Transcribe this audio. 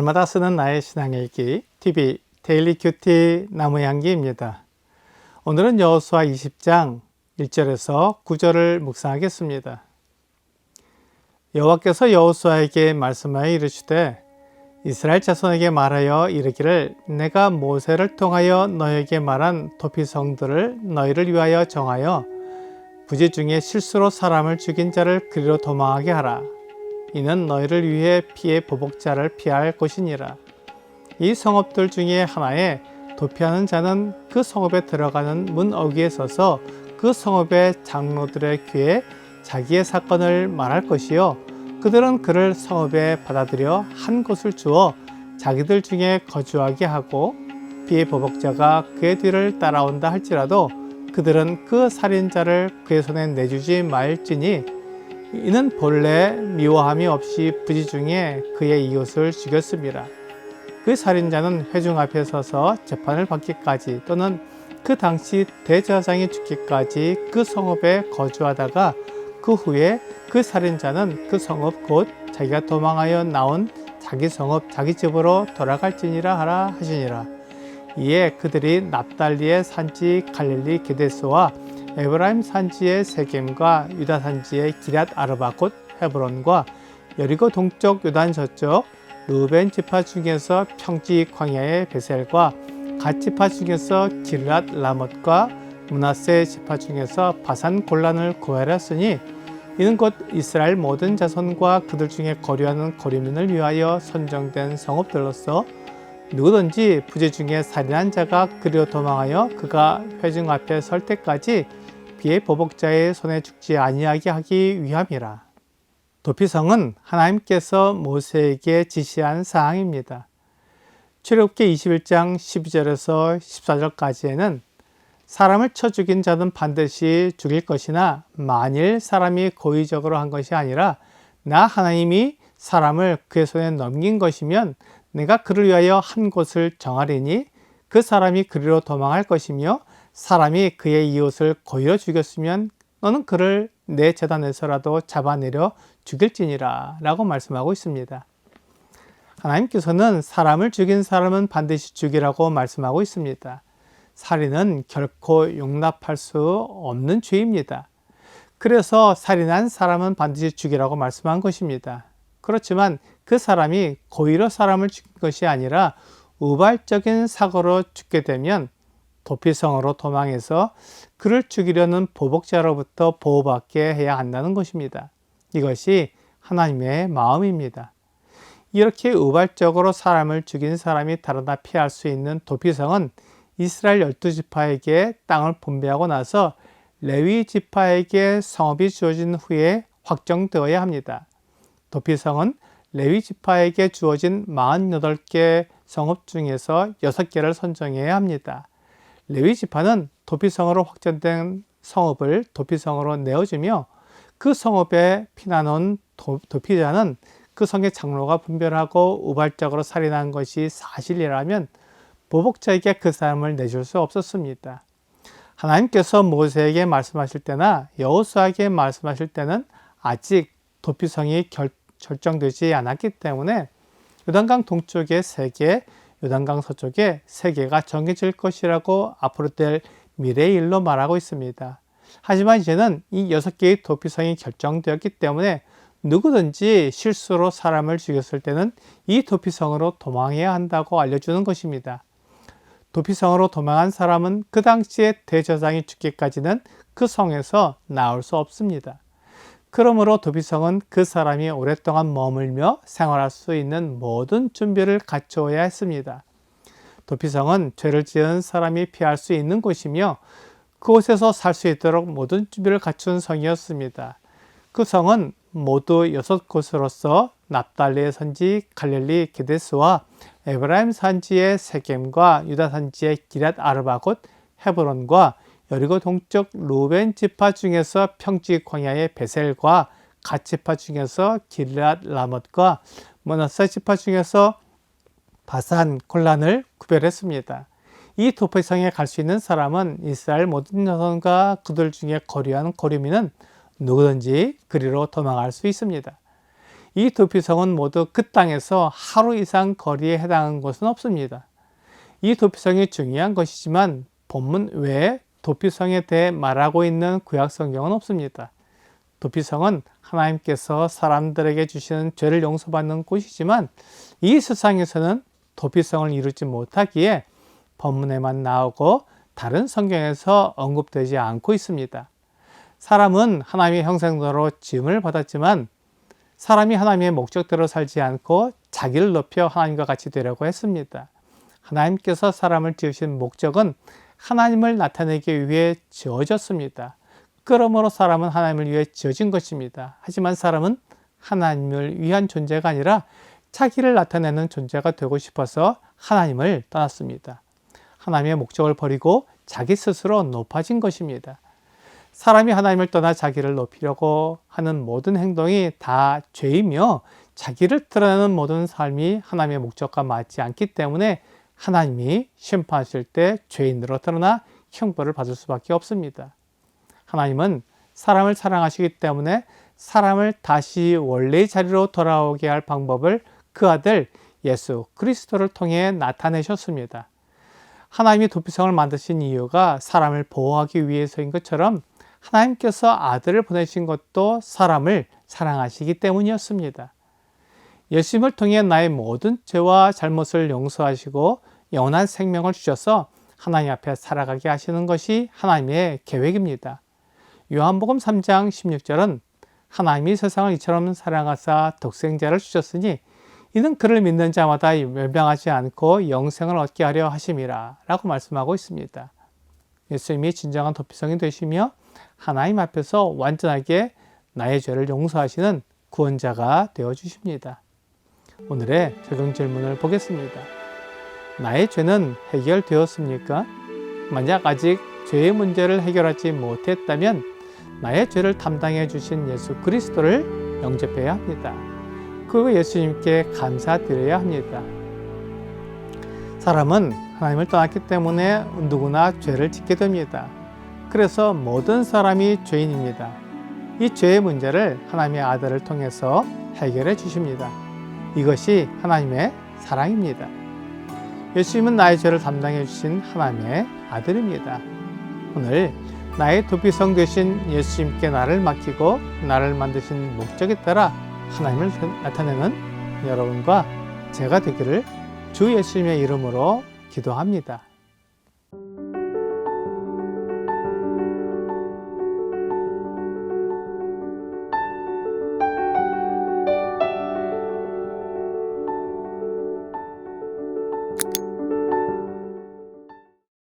날마다 쓰는 나의 신앙일기 TV 데일리 큐티 나무향기입니다. 오늘은 여호수아 20장 1절에서 9절을 묵상하겠습니다. 여호와께서 여호수아에게 말씀하여 이르시되 이스라엘 자손에게 말하여 이르기를 내가 모세를 통하여 너에게 말한 도피성들을 너희를 위하여 정하여 부지 중에 실수로 사람을 죽인 자를 그리로 도망하게 하라. 이는 너희를 위해 피의 보복자를 피할 것이니라. 이 성읍들 중에 하나에 도피하는 자는 그 성읍에 들어가는 문 어귀에 서서 그 성읍의 장로들의 귀에 자기의 사건을 말할 것이요 그들은 그를 성읍에 받아들여 한 곳을 주어 자기들 중에 거주하게 하고 피의 보복자가 그의 뒤를 따라온다 할지라도 그들은 그 살인자를 그의 손에 내주지 말지니 이는 본래 미워함이 없이 부지 중에 그의 이웃을 죽였습니다. 그 살인자는 회중 앞에 서서 재판을 받기까지 또는 그 당시 대제사장이 죽기까지 그 성읍에 거주하다가 그 후에 그 살인자는 그 성읍 곧 자기가 도망하여 나온 자기 성읍 자기 집으로 돌아갈지니라 하라 하시니라. 이에 그들이 납달리의 산지 갈릴리 게데스와 에브라임 산지의 세겜과 유다 산지의 기럇 아르바 곧 헤브론과 여리고 동쪽 요단 저쪽 르벤 지파 중에서 평지 광야의 베셀과 갓 지파 중에서 길랏 라못과 므낫세 지파 중에서 바산 골란을 구하였으니 이는 곧 이스라엘 모든 자손과 그들 중에 거류하는 거류민을 위하여 선정된 성읍들로서 누구든지 부지 중에 살인한 자가 그리로 도망하여 그가 회중 앞에 설 때까지 피의 보복자의 손에 죽지 아니하게 하기 위함이라. 도피성은 하나님께서 모세에게 지시한 사항입니다. 출애굽기 21장 12절에서 14절까지에는 사람을 쳐 죽인 자는 반드시 죽일 것이나 만일 사람이 고의적으로 한 것이 아니라 나 하나님이 사람을 그의 손에 넘긴 것이면 내가 그를 위하여 한 곳을 정하리니 그 사람이 그리로 도망할 것이며 사람이 그의 이웃을 고의로 죽였으면 너는 그를 내 제단에서라도 잡아내려 죽일지니라 라고 말씀하고 있습니다. 하나님께서는 사람을 죽인 사람은 반드시 죽이라고 말씀하고 있습니다. 살인은 결코 용납할 수 없는 죄입니다. 그래서 살인한 사람은 반드시 죽이라고 말씀한 것입니다. 그렇지만 그 사람이 고의로 사람을 죽인 것이 아니라 우발적인 사고로 죽게 되면 도피성으로 도망해서 그를 죽이려는 보복자로부터 보호받게 해야 한다는 것입니다. 이것이 하나님의 마음입니다. 이렇게 우발적으로 사람을 죽인 사람이 달아나 피할 수 있는 도피성은 이스라엘 12지파에게 땅을 분배하고 나서 레위 지파에게 성읍이 주어진 후에 확정되어야 합니다. 도피성은 레위 지파에게 주어진 48개 성읍 중에서 6개를 선정해야 합니다. 레위 지파는 도피성으로 확정된 성읍을 도피성으로 내어주며 그 성읍에 피난온 도피자는 그 성의 장로가 분별하고 우발적으로 살인한 것이 사실이라면 보복자에게 그 사람을 내줄 수 없었습니다. 하나님께서 모세에게 말씀하실 때나 여호수아에게 말씀하실 때는 아직 도피성이 결정되지 않았기 때문에 요단강 동쪽에 3개, 요단강 서쪽에 3개가 정해질 것이라고 앞으로 될 미래의 일로 말하고 있습니다. 하지만 이제는 이 6개의 도피성이 결정되었기 때문에 누구든지 실수로 사람을 죽였을 때는 이 도피성으로 도망해야 한다고 알려주는 것입니다. 도피성으로 도망한 사람은 그 당시에 대제사장이 죽기까지는 그 성에서 나올 수 없습니다. 그러므로 도피성은 그 사람이 오랫동안 머물며 생활할 수 있는 모든 준비를 갖추어야 했습니다. 도피성은 죄를 지은 사람이 피할 수 있는 곳이며 그곳에서 살 수 있도록 모든 준비를 갖춘 성이었습니다. 그 성은 모두 6곳으로서 납달리의 산지 갈릴리 게데스와 에브라임 산지의 세겜과 유다 산지의 기럇 아르바 곧 헤브론과 여리고 동쪽 르벤 지파 중에서 평지 광야의 베셀과 갓 지파 중에서 길랏 라못과 므낫세 지파 중에서 바산 골란을 구별했습니다. 이 도피성에 갈 수 있는 사람은 이스라엘 모든 자손과 그들 중에 거류하는 거류민은 누구든지 그리로 도망할 수 있습니다. 이 도피성은 모두 그 땅에서 하루 이상 거리에 해당하는 곳은 없습니다. 이 도피성이 중요한 것이지만 본문 외에 도피성에 대해 말하고 있는 구약 성경은 없습니다. 도피성은 하나님께서 사람들에게 주시는 죄를 용서받는 곳이지만 이 세상에서는 도피성을 이루지 못하기에 본문에만 나오고 다른 성경에서 언급되지 않고 있습니다. 사람은 하나님의 형상대로 지음을 받았지만 사람이 하나님의 목적대로 살지 않고 자기를 높여 하나님과 같이 되려고 했습니다. 하나님께서 사람을 지으신 목적은 하나님을 나타내기 위해 지어졌습니다. 그러므로 사람은 하나님을 위해 지어진 것입니다. 하지만 사람은 하나님을 위한 존재가 아니라 자기를 나타내는 존재가 되고 싶어서 하나님을 떠났습니다. 하나님의 목적을 버리고 자기 스스로 높아진 것입니다. 사람이 하나님을 떠나 자기를 높이려고 하는 모든 행동이 다 죄이며 자기를 드러내는 모든 삶이 하나님의 목적과 맞지 않기 때문에 하나님이 심판하실 때 죄인으로 드러나 형벌을 받을 수밖에 없습니다. 하나님은 사람을 사랑하시기 때문에 사람을 다시 원래의 자리로 돌아오게 할 방법을 그 아들 예수 그리스도를 통해 나타내셨습니다. 하나님이 도피성을 만드신 이유가 사람을 보호하기 위해서인 것처럼 하나님께서 아들을 보내신 것도 사람을 사랑하시기 때문이었습니다. 예수님을 통해 나의 모든 죄와 잘못을 용서하시고 영원한 생명을 주셔서 하나님 앞에 살아가게 하시는 것이 하나님의 계획입니다. 요한복음 3장 16절은 하나님이 세상을 이처럼 사랑하사 독생자를 주셨으니 이는 그를 믿는 자마다 멸망하지 않고 영생을 얻게 하려 하심이라 라고 말씀하고 있습니다. 예수님이 진정한 도피성이 되시며 하나님 앞에서 완전하게 나의 죄를 용서하시는 구원자가 되어주십니다. 오늘의 적용 질문을 보겠습니다. 나의 죄는 해결되었습니까? 만약 아직 죄의 문제를 해결하지 못했다면 나의 죄를 담당해 주신 예수 그리스도를 영접해야 합니다. 그리고 예수님께 감사드려야 합니다. 사람은 하나님을 떠났기 때문에 누구나 죄를 짓게 됩니다. 그래서 모든 사람이 죄인입니다. 이 죄의 문제를 하나님의 아들을 통해서 해결해 주십니다. 이것이 하나님의 사랑입니다. 예수님은 나의 죄를 담당해 주신 하나님의 아들입니다. 오늘 나의 도피성 되신 예수님께 나를 맡기고 나를 만드신 목적에 따라 하나님을 나타내는 여러분과 제가 되기를 주 예수님의 이름으로 기도합니다.